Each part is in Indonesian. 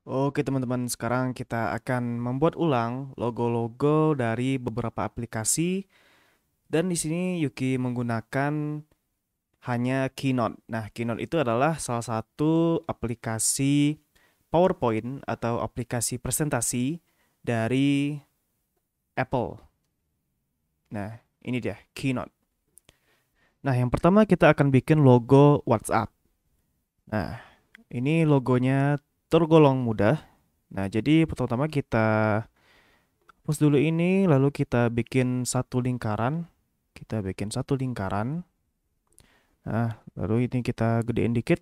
Oke teman-teman, sekarang kita akan membuat ulang logo-logo dari beberapa aplikasi dan di sini Yuki menggunakan hanya Keynote. Nah, Keynote itu adalah salah satu aplikasi PowerPoint atau aplikasi presentasi dari Apple. Nah, ini dia Keynote. Nah, yang pertama kita akan bikin logo WhatsApp. Nah, ini logonya tergolong mudah. Nah, jadi pertama kita hapus dulu ini, lalu kita bikin satu lingkaran. Kita bikin satu lingkaran. Nah, lalu ini kita gedein dikit.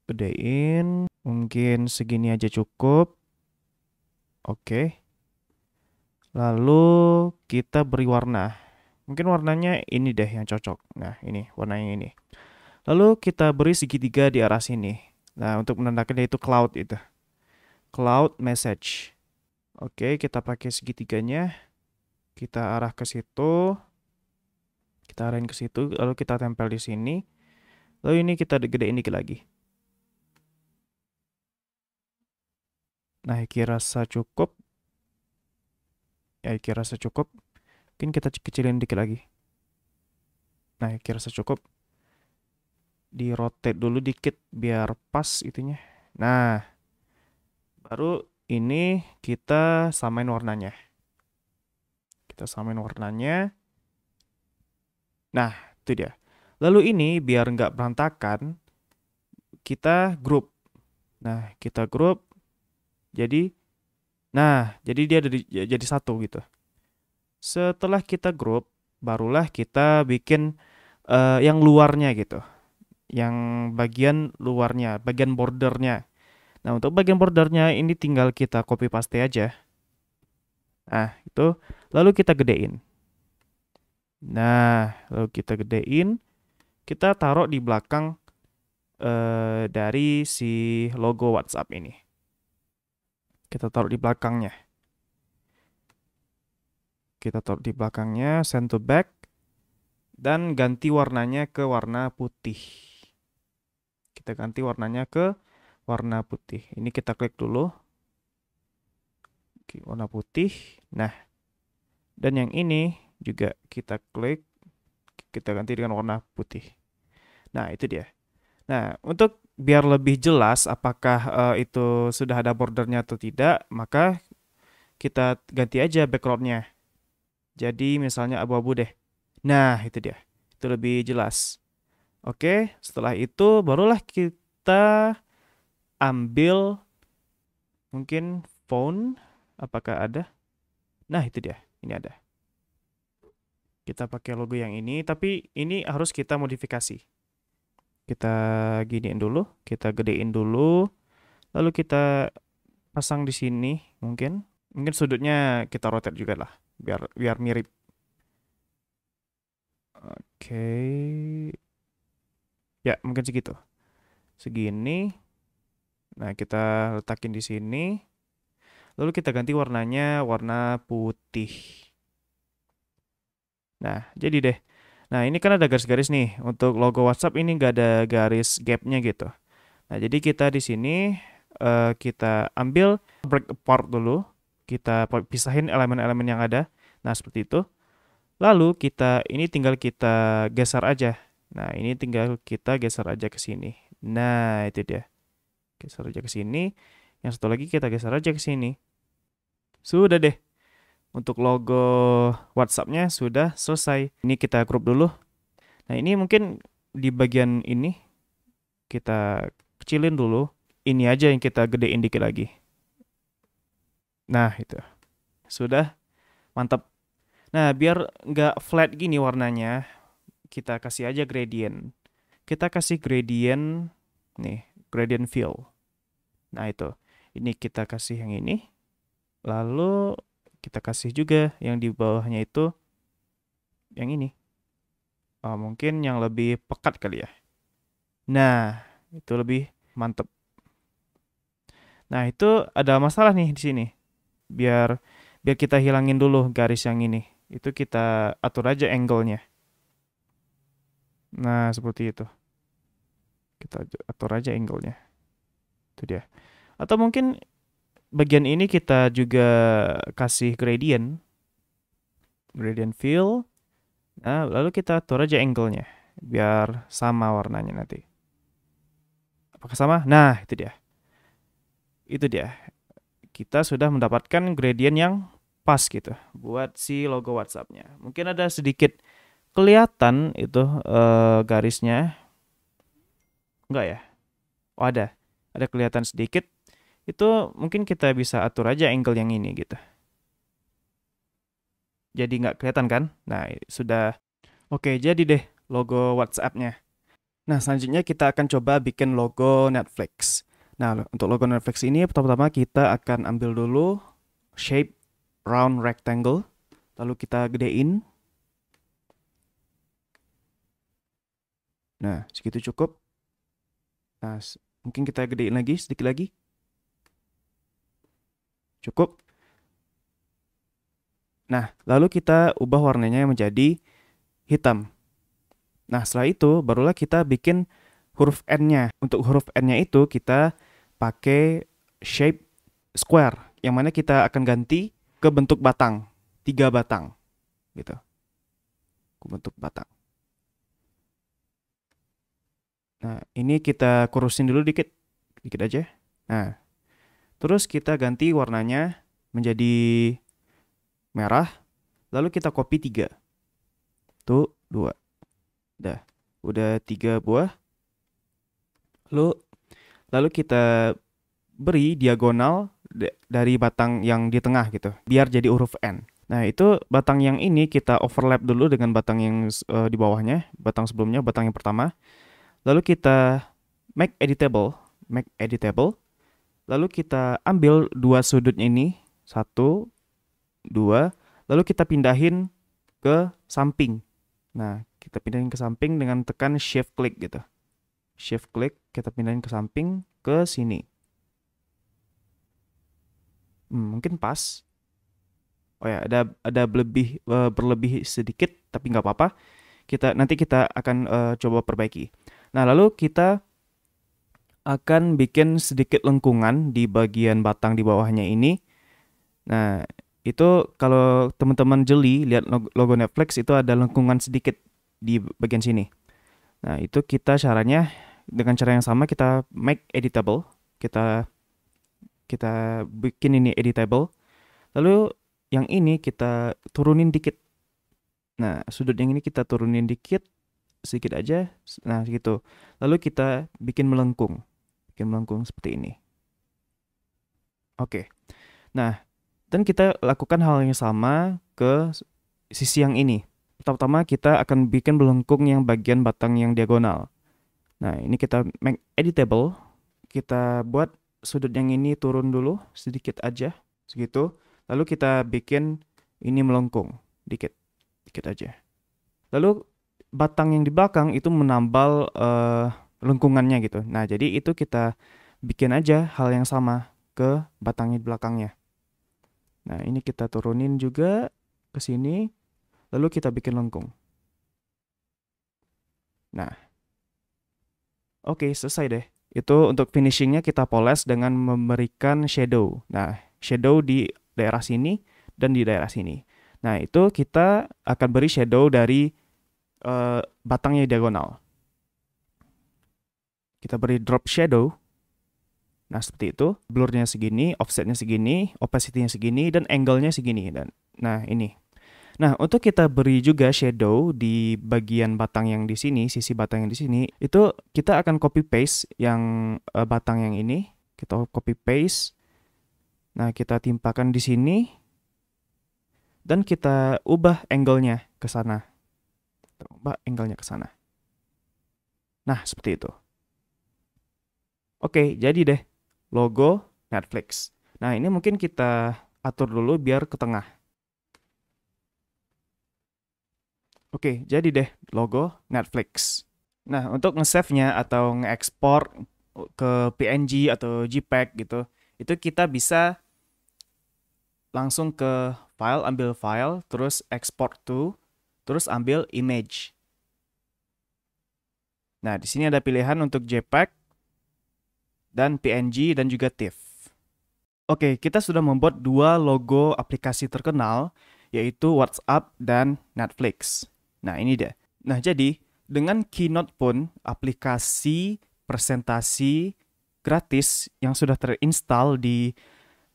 Gedein. Mungkin segini aja cukup. Oke. Lalu kita beri warna. Mungkin warnanya ini deh yang cocok. Nah, ini warnanya ini. Lalu kita beri segitiga di arah sini. Nah, untuk menandakan yaitu cloud itu. Cloud message. Oke, kita pakai segitiganya. Kita arah ke situ. Kita arahin ke situ, lalu kita tempel di sini. Lalu ini kita gedein dikit lagi. Nah, kira rasa cukup. Ya, kira rasa cukup. Mungkin kita kecilin dikit lagi. Nah, kira rasa cukup. Di rotate dulu dikit biar pas itunya. Nah, baru ini kita samain warnanya. Kita samain warnanya. Nah, itu dia. Lalu ini biar nggak berantakan, kita grup. Nah, kita grup. Jadi, jadi dia jadi satu gitu. Setelah kita grup, barulah kita bikin yang luarnya gitu. Yang bagian luarnya, bagian bordernya. Nah, untuk bagian bordernya ini tinggal kita copy paste aja. Nah, itu lalu kita gedein. Nah, lalu kita gedein, kita taruh di belakang dari si logo WhatsApp ini. Kita taruh di belakangnya. Kita taruh di belakangnya, send to back, dan ganti warnanya ke warna putih. Kita ganti warnanya ke warna putih. Ini kita klik dulu. Oke, warna putih. Nah, dan yang ini juga kita klik. Kita ganti dengan warna putih. Nah, itu dia. Nah, untuk biar lebih jelas apakah itu sudah ada bordernya atau tidak, maka kita ganti aja backgroundnya. Jadi misalnya abu-abu deh. Nah, itu dia. Itu lebih jelas. Oke, setelah itu barulah kita ambil mungkin phone. Apakah ada? Nah, itu dia. Ini ada. Kita pakai logo yang ini, tapi ini harus kita modifikasi. Kita giniin dulu, kita gedein dulu, lalu kita pasang di sini mungkin. Mungkin sudutnya kita rotate juga lah, biar biar mirip. Oke. Ya, mungkin segitu. Segini. Nah, kita letakin di sini. Lalu kita ganti warnanya warna putih. Nah, jadi deh. Nah, ini kan ada garis-garis nih. Untuk logo WhatsApp ini nggak ada garis gapnya gitu. Nah, jadi kita di sini kita ambil break apart dulu. Kita pisahin elemen-elemen yang ada. Nah, seperti itu. Lalu ini tinggal kita geser aja. Nah, ini tinggal kita geser aja ke sini. Nah, itu dia. Geser aja ke sini. Yang satu lagi kita geser aja ke sini. Sudah deh. Untuk logo WhatsApp-nya sudah selesai. Ini kita crop dulu. Nah, ini mungkin di bagian ini kita kecilin dulu. Ini aja yang kita gedein dikit lagi. Nah, itu. Sudah mantap. Nah, biar nggak flat gini warnanya, kita kasih aja gradient. Kita kasih gradient, nih, gradient fill. Nah, itu. Ini kita kasih yang ini. Lalu kita kasih juga yang di bawahnya itu yang ini. Oh, mungkin yang lebih pekat kali ya. Nah, itu lebih mantep. Nah, itu ada masalah nih di sini. Biar biar kita hilangin dulu garis yang ini. Itu kita atur aja angle-nya. Nah, seperti itu. Kita atur aja angle-nya. Itu dia. Atau mungkin bagian ini kita juga kasih gradient fill. Nah, lalu kita atur aja angle-nya biar sama warnanya nanti. Apakah sama? Nah, itu dia. Itu dia. Kita sudah mendapatkan gradient yang pas gitu buat si logo WhatsApp-nya. Mungkin ada sedikit kelihatan itu garisnya. Enggak ya? Oh, ada. Ada kelihatan sedikit. Itu mungkin kita bisa atur aja angle yang ini gitu. Jadi nggak kelihatan kan? Nah, sudah. Oke, jadi deh logo WhatsApp-nya. Nah, selanjutnya kita akan coba bikin logo Netflix. Nah, untuk logo Netflix ini pertama-tama kita akan ambil dulu shape round rectangle, lalu kita gedein. Nah, segitu cukup. Nah, mungkin kita gedein lagi, sedikit lagi. Cukup. Nah, lalu kita ubah warnanya menjadi hitam. Nah, setelah itu barulah kita bikin huruf N-nya. Untuk huruf N-nya itu kita pakai shape square, yang mana kita akan ganti ke bentuk batang, 3 batang, gitu. Ke bentuk batang. Nah, ini kita kurusin dulu dikit, dikit aja. Nah, terus kita ganti warnanya menjadi merah, lalu kita copy 3. Tuh, 2. Udah 3 buah. Lalu kita beri diagonal dari batang yang di tengah gitu, biar jadi huruf N. Nah, itu batang yang ini kita overlap dulu dengan batang yang di bawahnya, batang sebelumnya, batang yang pertama. Lalu kita make editable. Lalu kita ambil 2 sudutnya ini, 1, 2, lalu kita pindahin ke samping. Nah, kita pindahin ke samping dengan tekan shift click gitu. Shift click, kita pindahin ke samping ke sini. Mungkin pas. Oh ya, ada berlebih sedikit, tapi nggak apa-apa. Nanti kita akan coba perbaiki. Nah, lalu kita akan bikin sedikit lengkungan di bagian batang di bawahnya ini. Nah, itu kalau teman-teman jeli lihat logo Netflix itu ada lengkungan sedikit di bagian sini. Nah, itu kita caranya dengan cara yang sama, kita make editable. Kita bikin ini editable. Lalu yang ini kita turunin dikit. Nah, sudut yang ini kita turunin dikit, sedikit aja. Nah, gitu. Lalu kita bikin melengkung. Seperti ini. Oke. Nah, dan kita lakukan hal yang sama ke sisi yang ini. Pertama-tama kita akan bikin melengkung yang bagian batang yang diagonal. Nah, ini kita make editable. Kita buat sudut yang ini turun dulu sedikit aja, segitu. Lalu kita bikin ini melengkung dikit aja. Lalu batang yang di belakang itu menambal lengkungannya gitu. Nah, jadi itu kita bikin aja hal yang sama ke batangnya di belakangnya. Nah, ini kita turunin juga ke sini. Lalu kita bikin lengkung. Nah, oke, selesai deh. Itu untuk finishingnya kita poles dengan memberikan shadow. Nah, shadow di daerah sini dan di daerah sini. Nah, itu kita akan beri shadow dari batangnya diagonal. Kita beri drop shadow. Nah, seperti itu. Blurnya segini, offsetnya segini, opacity-nya segini, dan angle-nya segini. Nah, ini. Nah, untuk kita beri juga shadow di bagian batang yang di sini, sisi batang yang di sini, itu kita akan copy paste yang batang yang ini. Kita copy paste. Nah, kita timpakan di sini. Dan kita ubah angle-nya ke sana. Nah, seperti itu. Oke, jadi deh logo Netflix. Nah, ini mungkin kita atur dulu biar ke tengah. Oke, jadi deh logo Netflix. Nah, untuk nge-save-nya atau nge-export ke PNG atau JPEG gitu, itu kita bisa langsung ke file, ambil file, terus export to, terus ambil image. Nah, di sini ada pilihan untuk JPEG dan PNG dan juga TIFF. Oke, kita sudah membuat dua logo aplikasi terkenal, yaitu WhatsApp dan Netflix. Nah, ini dia. Nah, jadi dengan Keynote pun, aplikasi presentasi gratis yang sudah terinstall di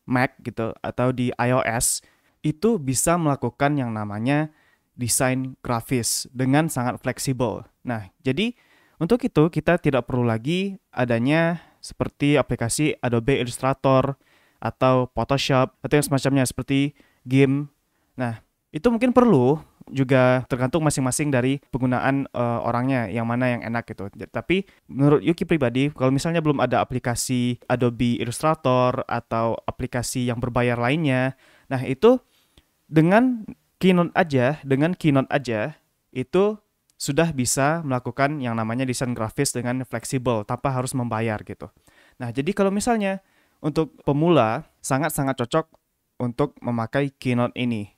Mac gitu atau di iOS itu bisa melakukan yang namanya desain grafis dengan sangat fleksibel. Nah, jadi untuk itu kita tidak perlu lagi adanya seperti aplikasi Adobe Illustrator atau Photoshop atau yang semacamnya seperti GIMP. Nah, itu mungkin perlu, juga tergantung masing-masing dari penggunaan orangnya yang mana yang enak gitu. Tapi menurut Yuki pribadi, kalau misalnya belum ada aplikasi Adobe Illustrator atau aplikasi yang berbayar lainnya, nah itu dengan Keynote aja itu sudah bisa melakukan yang namanya desain grafis dengan fleksibel tanpa harus membayar gitu. Nah, jadi kalau misalnya untuk pemula sangat-sangat cocok untuk memakai Keynote ini.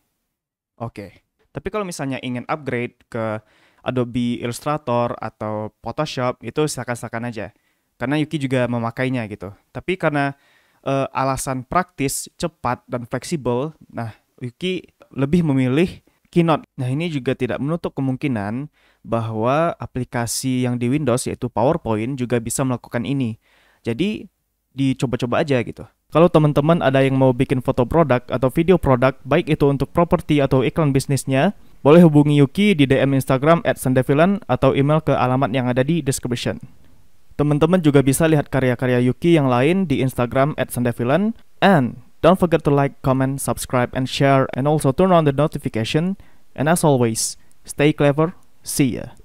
Oke. Tapi kalau misalnya ingin upgrade ke Adobe Illustrator atau Photoshop itu silakan-silakan aja. Karena Yuki juga memakainya gitu. Tapi karena alasan praktis, cepat dan fleksibel, nah Yuki lebih memilih Keynote. Nah, ini juga tidak menutup kemungkinan bahwa aplikasi yang di Windows yaitu PowerPoint juga bisa melakukan ini. Jadi dicoba-coba aja gitu. Kalau teman-teman ada yang mau bikin foto produk atau video produk, baik itu untuk properti atau iklan bisnisnya, boleh hubungi Yuki di DM Instagram @sandevilan atau email ke alamat yang ada di description. Teman-teman juga bisa lihat karya-karya Yuki yang lain di Instagram @sandevilan. And don't forget to like, comment, subscribe, and share, and also turn on the notification. And as always, stay clever. See ya.